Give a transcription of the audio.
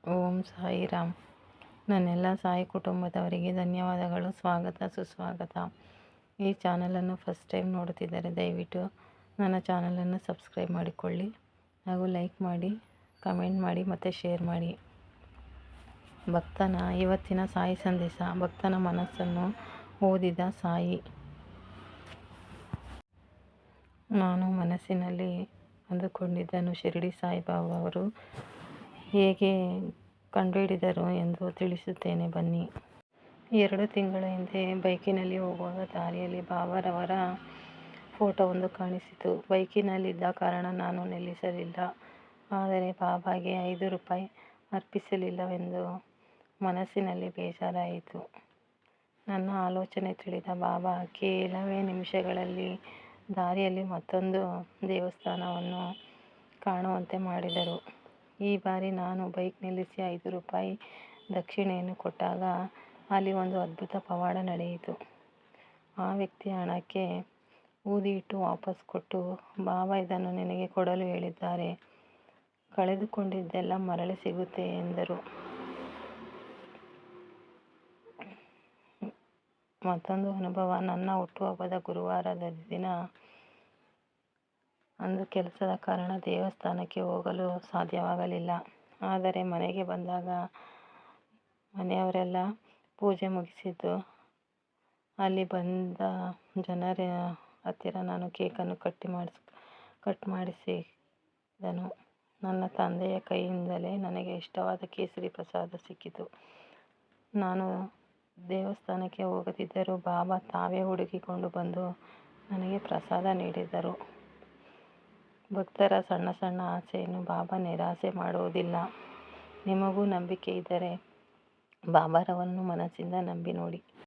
ಓಂ ಸಾಯಿರಾಮ್. ನನ್ನೆಲ್ಲ ಸಾಯಿ ಕುಟುಂಬದವರಿಗೆ ಧನ್ಯವಾದಗಳು. ಸ್ವಾಗತ ಸುಸ್ವಾಗತ. ಈ ಚಾನಲನ್ನು ಫಸ್ಟ್ ಟೈಮ್ ನೋಡುತ್ತಿದ್ದರೆ ದಯವಿಟ್ಟು ನನ್ನ ಚಾನಲನ್ನು ಸಬ್ಸ್ಕ್ರೈಬ್ ಮಾಡಿಕೊಳ್ಳಿ ಹಾಗೂ ಲೈಕ್ ಮಾಡಿ, ಕಮೆಂಟ್ ಮಾಡಿ ಮತ್ತು ಶೇರ್ ಮಾಡಿ. ಭಕ್ತನ ಇವತ್ತಿನ ಸಾಯಿ ಸಂದೇಶ. ಭಕ್ತನ ಮನಸ್ಸನ್ನು ಓದಿದ ಸಾಯಿ. ನಾನು ಮನಸ್ಸಿನಲ್ಲಿ ಅಂದುಕೊಂಡಿದ್ದನ್ನು ಶಿರಡಿ ಸಾಯಿಬಾಬಾ ಅವರು ಹೇಗೆ ಕಂಡುಹಿಡಿದರು ಎಂದು ತಿಳಿಸುತ್ತೇನೆ ಬನ್ನಿ. 2 ತಿಂಗಳ ಹಿಂದೆ ಬೈಕಿನಲ್ಲಿ ಹೋಗುವಾಗ ದಾರಿಯಲ್ಲಿ ಬಾಬಾರವರ ಫೋಟೋವೊಂದು ಕಾಣಿಸಿತು. ಬೈಕಿನಲ್ಲಿದ್ದ ಕಾರಣ ನಾನು ನಿಲ್ಲಿಸಲಿಲ್ಲ. ಆದರೆ ಬಾಬಾಗೆ 5 ರೂಪಾಯಿ ಅರ್ಪಿಸಲಿಲ್ಲವೆಂದು ಮನಸ್ಸಿನಲ್ಲಿ ಬೇಜಾರಾಯಿತು. ನನ್ನ ಆಲೋಚನೆ ತಿಳಿದ ಬಾಬಾ ಕೆಲವೇ ನಿಮಿಷಗಳಲ್ಲಿ ದಾರಿಯಲ್ಲಿ ಮತ್ತೊಂದು ದೇವಸ್ಥಾನವನ್ನು ಕಾಣುವಂತೆ ಮಾಡಿದರು. ಈ ಬಾರಿ ನಾನು ಬೈಕ್ ನಿಲ್ಲಿಸಿ 5 ರೂಪಾಯಿ ದಕ್ಷಿಣೆಯನ್ನು ಕೊಟ್ಟಾಗ ಅಲ್ಲಿ ಒಂದು ಅದ್ಭುತ ಪವಾಡ ನಡೆಯಿತು. ಆ ವ್ಯಕ್ತಿ ಹಣಕ್ಕೆ ಊದಿ ಇಟ್ಟು ವಾಪಸ್ ಕೊಟ್ಟು, ಬಾಬಾ ಇದನ್ನು ನಿನಗೆ ಕೊಡಲು ಹೇಳಿದ್ದಾರೆ, ಕಳೆದುಕೊಂಡಿದ್ದೆಲ್ಲ ಮರಳಿ ಸಿಗುತ್ತೆ ಎಂದರು. ಮತ್ತೊಂದು ಅನುಭವ. ನನ್ನ ಹುಟ್ಟುಹಬ್ಬದ ಗುರುವಾರದ ದಿನ. ಅಂದು ಕೆಲಸದ ಕಾರಣ ದೇವಸ್ಥಾನಕ್ಕೆ ಹೋಗಲು ಸಾಧ್ಯವಾಗಲಿಲ್ಲ. ಆದರೆ ಮನೆಗೆ ಬಂದಾಗ ಮನೆಯವರೆಲ್ಲ ಪೂಜೆ ಮುಗಿಸಿದ್ದು. ಅಲ್ಲಿ ಬಂದ ಜನರ ಹತ್ತಿರ ನಾನು ಕೇಕನ್ನು ಕಟ್ ಮಾಡಿಸಿದನು. ನನ್ನ ತಂದೆಯ ಕೈಯಿಂದಲೇ ನನಗೆ ಇಷ್ಟವಾದ ಕೇಸರಿ ಪ್ರಸಾದ ಸಿಕ್ಕಿತು. ನಾನು ದೇವಸ್ಥಾನಕ್ಕೆ ಹೋಗದಿದ್ದರೂ ಬಾಬಾ ತಾವೇ ಹುಡುಕಿಕೊಂಡು ಬಂದು ನನಗೆ ಪ್ರಸಾದ ನೀಡಿದರು. ಭಕ್ತರ ಸಣ್ಣ ಸಣ್ಣ ಆಸೆಯನ್ನು ಬಾಬಾ ನಿರಾಸೆ ಮಾಡುವುದಿಲ್ಲ. ನಿಮಗೂ ನಂಬಿಕೆ ಇದ್ದರೆ ಬಾಬಾರವರನ್ನು ಮನಸ್ಸಿಂದ ನಂಬಿ ನೋಡಿ.